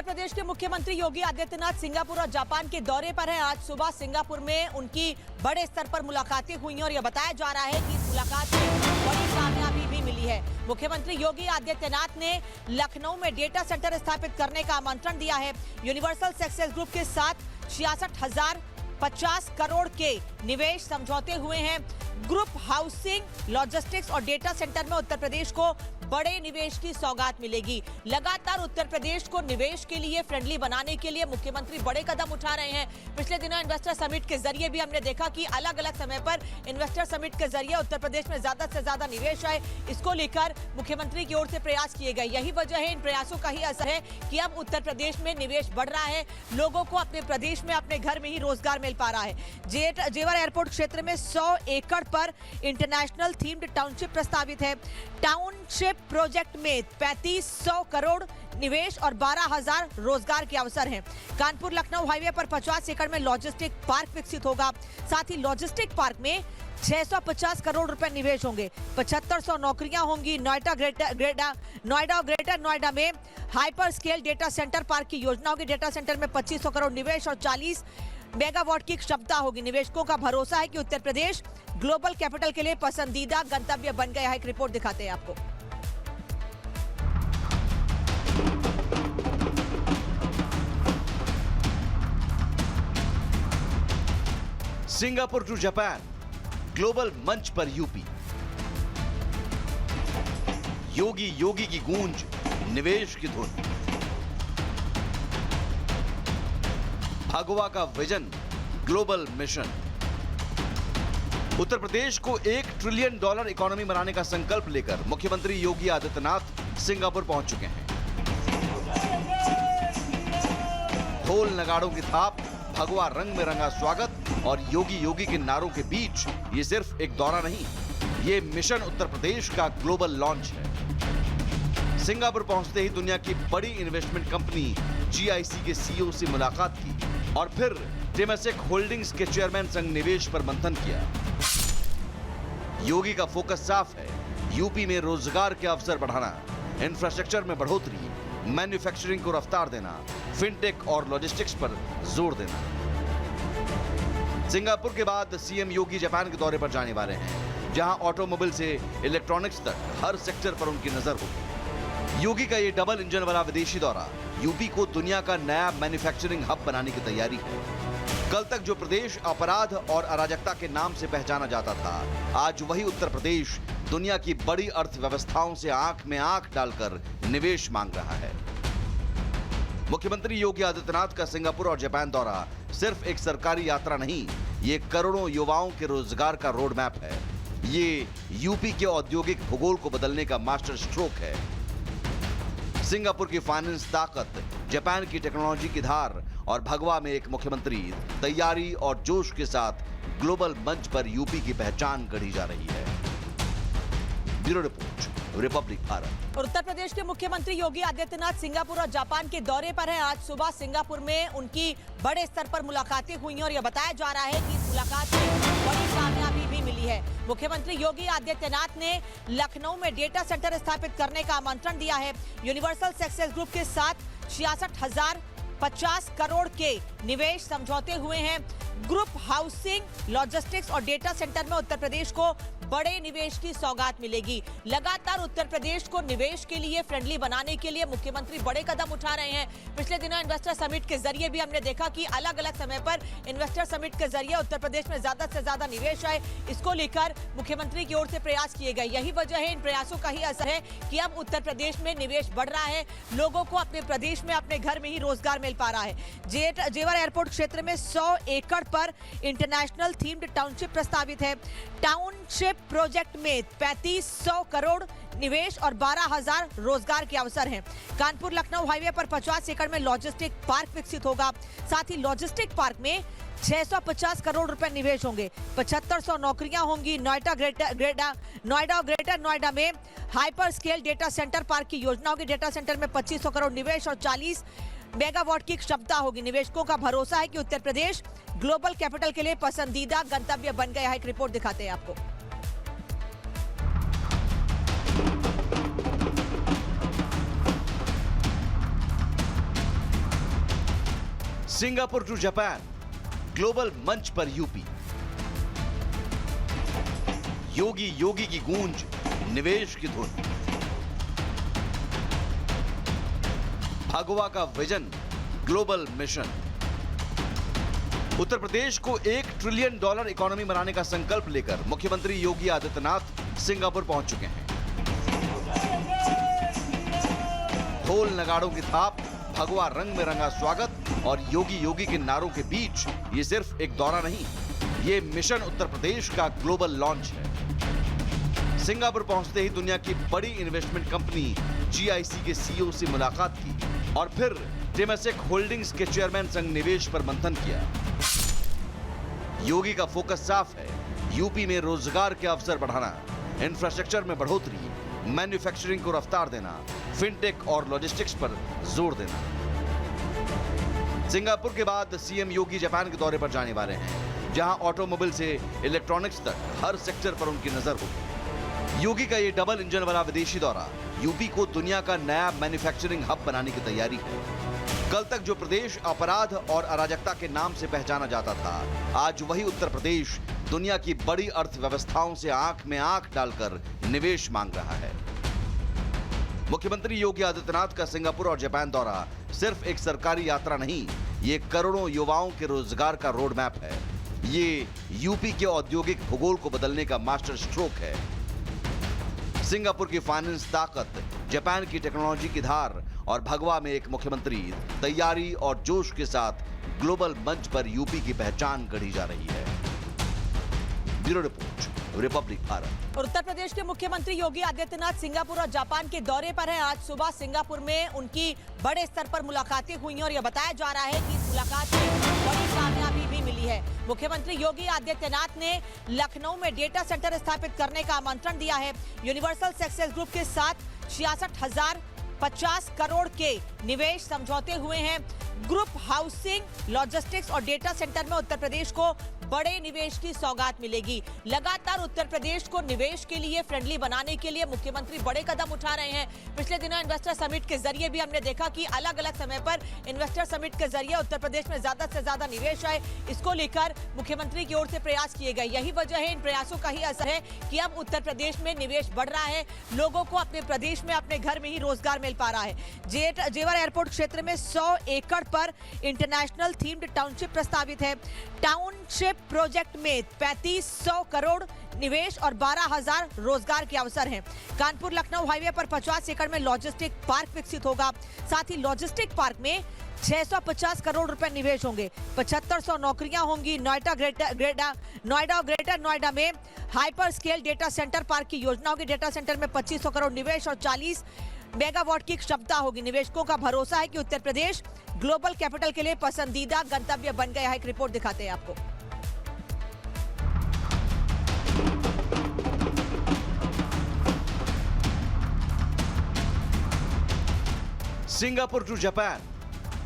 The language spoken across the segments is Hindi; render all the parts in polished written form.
प्रदेश के मुख्यमंत्री योगी आदित्यनाथ सिंगापुर और जापान के दौरे पर हैं। आज सुबह सिंगापुर में उनकी बड़े स्तर पर मुलाकातें हुई हैं और यह बताया जा रहा है कि इस मुलाकात में बड़ी कामयाबी भी मिली है। मुख्यमंत्री योगी आदित्यनाथ ने लखनऊ में डेटा सेंटर स्थापित करने का आमंत्रण दिया है। यूनिवर्सल सक्सेस ग्रुप के साथ 66,050 करोड़ के निवेश समझौते हुए हैं। ग्रुप हाउसिंग, लॉजिस्टिक्स और डेटा सेंटर में उत्तर प्रदेश को बड़े निवेश की सौगात मिलेगी। लगातार उत्तर प्रदेश को निवेश के लिए फ्रेंडली बनाने के लिए मुख्यमंत्री बड़े कदम उठा रहे हैं। पिछले दिनों इन्वेस्टर समिट के जरिए भी हमने देखा कि अलग अलग समय पर इन्वेस्टर समिट के जरिए उत्तर प्रदेश में ज्यादा से ज्यादा निवेश आए। इसको लेकर मुख्यमंत्री की ओर से प्रयास किए गए। यही वजह है, इन प्रयासों का ही असर है कि अब उत्तर प्रदेश में निवेश बढ़ रहा है। लोगों को अपने प्रदेश में, अपने घर में ही रोजगार मिल पा रहा है। जेवर एयरपोर्ट क्षेत्र में 100 एकड़ पर इंटरनेशनल थीम्ड टाउनशिप प्रस्तावित है। टाउनशिप प्रोजेक्ट में 3500 करोड़ निवेश और 12,000 रोजगार के अवसर हैं। कानपुर लखनऊ हाईवे पर 50 एकड़ में लॉजिस्टिक पार्क विकसित होगा। साथ ही लॉजिस्टिक पार्क में 650 करोड़ रुपए निवेश होंगे। 7500 नौकरियां होंगी। नोएडा और ग्रेटर नोएडा में hyper scale data centre park की योजना होगी। डेटा सेंटर में 2500 करोड़ निवेश और 40 मेगावाट की क्षमता होगी। निवेशकों का भरोसा है कि उत्तर प्रदेश ग्लोबल कैपिटल के लिए पसंदीदा गंतव्य बन गया है। एक रिपोर्ट दिखाते हैं आपको। सिंगापुर टू जापान, ग्लोबल मंच पर यूपी। योगी की गूंज, निवेश की धुन। भगवा का vision, global mission. Uttar Pradesh को $1 ट्रिलियन इकोनॉमी बनाने का संकल्प लेकर मुख्यमंत्री योगी आदित्यनाथ सिंगापुर पहुंच चुके हैं। ढोल नगाड़ों की थाप, भगवा रंग में रंगा स्वागत और योगी के नारों के बीच ये सिर्फ एक दौरा नहीं, ये मिशन उत्तर प्रदेश का ग्लोबल लॉन्च है। सिंगापुर पहुंचते ही दुनिया की बड़ी इन्वेस्टमेंट कंपनी GIC के CEO से मुलाकात की और फिर टेमासेक होल्डिंग्स के चेयरमैन संग निवेश पर मंथन किया। योगी का फोकस साफ है, यूपी में रोजगार के अवसर बढ़ाना, इंफ्रास्ट्रक्चर में बढ़ोतरी, मैन्युफैक्चरिंग को रफ्तार देना, फिनटेक और लॉजिस्टिक्स पर जोर देना। सिंगापुर के बाद सीएम योगी जापान के दौरे पर जाने वाले हैं, जहां ऑटोमोबाइल से इलेक्ट्रॉनिक्स तक हर सेक्टर पर उनकी नजर होगी। योगी का ये डबल इंजन वाला विदेशी दौरा यूपी को दुनिया का नया मैन्युफैक्चरिंग हब बनाने की तैयारी है। कल तक जो प्रदेश अपराध और अराजकता के नाम से पहचाना जाता था, आज वही उत्तर प्रदेश दुनिया की बड़ी अर्थव्यवस्थाओं से आंख में आंख डालकर निवेश मांग रहा है। मुख्यमंत्री योगी आदित्यनाथ का सिंगापुर और जापान दौरा सिर्फ एक सरकारी यात्रा नहीं, ये करोड़ों युवाओं के रोजगार का रोड मैप है। ये यूपी के औद्योगिक भूगोल को बदलने का मास्टर स्ट्रोक है। सिंगापुर की फाइनेंस ताकत, जापान की टेक्नोलॉजी की धार और भगवा में एक मुख्यमंत्री तैयारी और जोश के साथ ग्लोबल मंच पर यूपी की पहचान गढ़ी जा रही है। Bureau report, Republic Bharat. और उत्तर प्रदेश के मुख्यमंत्री योगी आदित्यनाथ सिंगापुर और जापान के दौरे पर हैं। आज सुबह सिंगापुर में उनकी बड़े स्तर पर मुलाकातें हुई हैं और यह बताया जा रहा है कि इस मुलाकात में बड़ी कामयाबी भी मिली है। मुख्यमंत्री योगी आदित्यनाथ ने लखनऊ में डेटा सेंटर स्थापित करने का आमंत्रण दिया है। यूनिवर्सल सक्सेस ग्रुप के साथ 66,050 करोड़ के निवेश समझौते हुए हैं। ग्रुप हाउसिंग, लॉजिस्टिक्स और डेटा सेंटर में उत्तर प्रदेश को बड़े निवेश की सौगात मिलेगी। लगातार उत्तर प्रदेश को निवेश के लिए फ्रेंडली बनाने के लिए मुख्यमंत्री बड़े कदम उठा रहे हैं। पिछले दिनों इन्वेस्टर समिट के जरिए भी हमने देखा कि अलग अलग समय पर इन्वेस्टर समिट के जरिए उत्तर प्रदेश में ज्यादा से ज्यादा निवेश आए। इसको लेकर मुख्यमंत्री की ओर से प्रयास किए गए। यही वजह है, इन प्रयासों का ही असर है कि अब उत्तर प्रदेश में निवेश बढ़ रहा है। लोगों को अपने प्रदेश में, अपने घर में ही रोजगार मिल पा रहा है। जेवर एयरपोर्ट क्षेत्र में 100 एकड़ पर इंटरनेशनल थीम्ड टाउनशिप प्रस्तावित है। टाउनशिप प्रोजेक्ट में 3500 करोड़ निवेश और 12,000 रोजगार के अवसर हैं। कानपुर लखनऊ हाईवे पर 50 एकड़ में लॉजिस्टिक पार्क विकसित होगा। साथ ही लॉजिस्टिक पार्क में 650 करोड़ रुपए निवेश होंगे। 7500 नौकरियां होंगी। नोएडा और ग्रेटर नोएडा में hyper scale data centre park की योजना होगी। डेटा सेंटर में 2500 करोड़ निवेश और 40 मेगावाट की क्षमता होगी। निवेशकों का भरोसा है कि उत्तर प्रदेश ग्लोबल कैपिटल के लिए पसंदीदा गंतव्य बन गया है। एक रिपोर्ट दिखाते हैं आपको। सिंगापुर टू जापान, ग्लोबल मंच पर यूपी। योगी योगी की गूंज, निवेश की धुन। भगवा का vision, global mission. Uttar Pradesh को $1 ट्रिलियन इकोनॉमी बनाने का संकल्प लेकर मुख्यमंत्री योगी आदित्यनाथ सिंगापुर पहुंच चुके हैं। ढोल नगाड़ों की थाप, भगवा रंग में रंगा स्वागत और योगी योगी के नारों के बीच ये सिर्फ एक दौरा नहीं, ये मिशन उत्तर प्रदेश का ग्लोबल लॉन्च है। सिंगापुर पहुंचते ही दुनिया की बड़ी इन्वेस्टमेंट कंपनी GIC के CEO से मुलाकात की और फिर टेमासेक होल्डिंग्स के चेयरमैन संग निवेश पर मंथन किया। योगी का फोकस साफ है, यूपी में रोजगार के अवसर बढ़ाना, इंफ्रास्ट्रक्चर में बढ़ोतरी, मैन्युफैक्चरिंग को रफ्तार देना, फिनटेक और लॉजिस्टिक्स पर जोर देना। सिंगापुर के बाद CM योगी जापान के दौरे पर जाने वाले हैं, जहां ऑटोमोबाइल से इलेक्ट्रॉनिक्स तक हर सेक्टर पर उनकी नजर होगी। योगी का ये डबल इंजन वाला विदेशी दौरा यूपी को दुनिया का नया मैन्युफैक्चरिंग हब बनाने की तैयारी है। कल तक जो प्रदेश अपराध और अराजकता के नाम से पहचाना जाता था, आज वही उत्तर प्रदेश दुनिया की बड़ी अर्थव्यवस्थाओं से आंख में आंख डालकर निवेश मांग रहा है। मुख्यमंत्री योगी आदित्यनाथ का सिंगापुर और जापान दौरा सिर्फ एक सरकारी यात्रा नहीं, ये करोड़ों युवाओं के रोजगार का रोड मैप है। ये यूपी के औद्योगिक भूगोल को बदलने का मास्टर स्ट्रोक है। सिंगापुर की फाइनेंस ताकत, जापान की टेक्नोलॉजी की धार और भगवा में एक मुख्यमंत्री तैयारी और जोश के साथ ग्लोबल मंच पर यूपी की पहचान गढ़ी जा रही है। Bureau report, Republic Bharat. और उत्तर प्रदेश के मुख्यमंत्री योगी आदित्यनाथ सिंगापुर और जापान के दौरे पर हैं। आज सुबह सिंगापुर में उनकी बड़े स्तर पर मुलाकातें हुई हैं और यह बताया जा रहा है कि इस मुलाकात में बड़ी कामयाबी भी मिली है। मुख्यमंत्री योगी आदित्यनाथ ने लखनऊ में डेटा सेंटर स्थापित करने का आमंत्रण दिया है। यूनिवर्सल सक्सेस ग्रुप के साथ 66,050 करोड़ के निवेश समझौते हुए हैं। ग्रुप हाउसिंग, लॉजिस्टिक्स और डेटा सेंटर में उत्तर प्रदेश को बड़े निवेश की सौगात मिलेगी। लगातार उत्तर प्रदेश को निवेश के लिए फ्रेंडली बनाने के लिए मुख्यमंत्री बड़े कदम उठा रहे हैं। पिछले दिनों इन्वेस्टर समिट के जरिए भी हमने देखा कि अलग अलग समय पर इन्वेस्टर समिट के जरिए उत्तर प्रदेश में ज्यादा से ज्यादा निवेश आए। इसको लेकर मुख्यमंत्री की ओर से प्रयास किए गए। यही वजह है, इन प्रयासों का ही असर है कि अब उत्तर प्रदेश में निवेश बढ़ रहा है। लोगों को अपने प्रदेश में, अपने घर में ही रोजगार मिल पा रहा है। जेवर एयरपोर्ट क्षेत्र में 100 एकड़ पर इंटरनेशनल थीम्ड टाउनशिप प्रस्तावित है। टाउनशिप प्रोजेक्ट में 3500 करोड़ निवेश और 12,000 रोजगार के अवसर हैं। कानपुर लखनऊ हाईवे पर 50 एकड़ में लॉजिस्टिक पार्क विकसित होगा। साथ ही लॉजिस्टिक पार्क में 650 करोड़ रुपए निवेश होंगे। 7500 नौकरियां होंगी। नोएडा और ग्रेटर नोएडा में hyper scale data centre park की योजना होगी। डेटा सेंटर में 2500 करोड़ निवेश और 40 मेगावाट की क्षमता होगी। निवेशकों का भरोसा है कि उत्तर प्रदेश ग्लोबल कैपिटल के लिए पसंदीदा गंतव्य बन गया है। एक रिपोर्ट दिखाते हैं आपको। सिंगापुर टू जापान,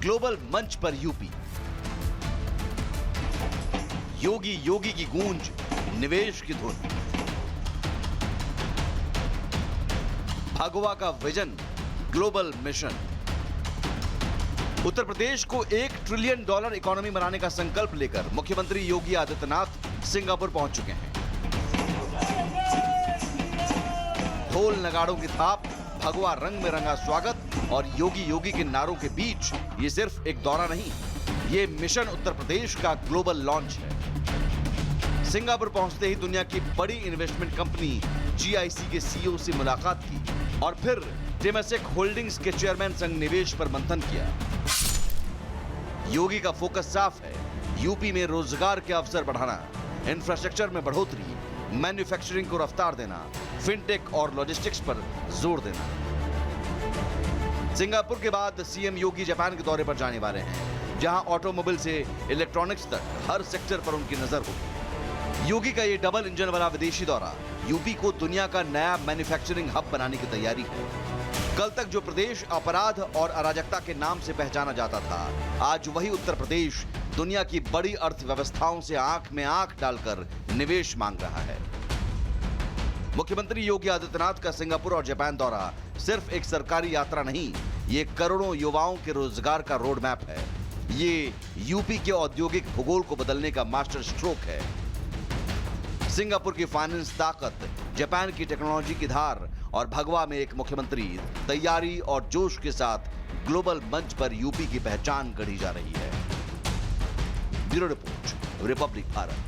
ग्लोबल मंच पर यूपी। योगी योगी की गूंज, निवेश की धुन। भगवा का vision, global mission. Uttar Pradesh को $1 ट्रिलियन इकोनॉमी बनाने का संकल्प लेकर मुख्यमंत्री योगी आदित्यनाथ सिंगापुर पहुंच चुके हैं। ढोल नगाड़ों की थाप, भगवा रंग में रंगा स्वागत और योगी योगी के नारों के बीच ये सिर्फ एक दौरा नहीं, ये मिशन उत्तर प्रदेश का ग्लोबल लॉन्च है। सिंगापुर पहुंचते ही दुनिया की बड़ी इन्वेस्टमेंट कंपनी GIC के CEO से मुलाकात की और फिर टेमासेक होल्डिंग्स के चेयरमैन संग निवेश पर मंथन किया। योगी का फोकस साफ है, यूपी में रोजगार के अवसर बढ़ाना, इंफ्रास्ट्रक्चर में बढ़ोतरी, मैन्युफैक्चरिंग को रफ्तार देना, फिनटेक और लॉजिस्टिक्स पर जोर देना। सिंगापुर के बाद CM योगी जापान के दौरे पर जाने वाले हैं, जहां ऑटोमोबाइल से इलेक्ट्रॉनिक्स तक हर सेक्टर पर उनकी नजर होगी। योगी का ये डबल इंजन वाला विदेशी दौरा यूपी को दुनिया का नया मैन्युफैक्चरिंग हब बनाने की तैयारी है। कल तक जो प्रदेश अपराध और अराजकता के नाम से पहचाना जाता था, आज वही उत्तर प्रदेश दुनिया की बड़ी अर्थव्यवस्थाओं से आंख में आंख डालकर निवेश मांग रहा है। मुख्यमंत्री योगी आदित्यनाथ का सिंगापुर और जापान दौरा सिर्फ एक सरकारी यात्रा नहीं, ये करोड़ों युवाओं के रोजगार का रोड मैप है। ये यूपी के औद्योगिक भूगोल को बदलने का मास्टर स्ट्रोक है। सिंगापुर की फाइनेंस ताकत, जापान की टेक्नोलॉजी की धार और भगवा में एक मुख्यमंत्री तैयारी और जोश के साथ ग्लोबल मंच पर यूपी की पहचान गढ़ी जा रही है। Bureau report, Republic Bharat.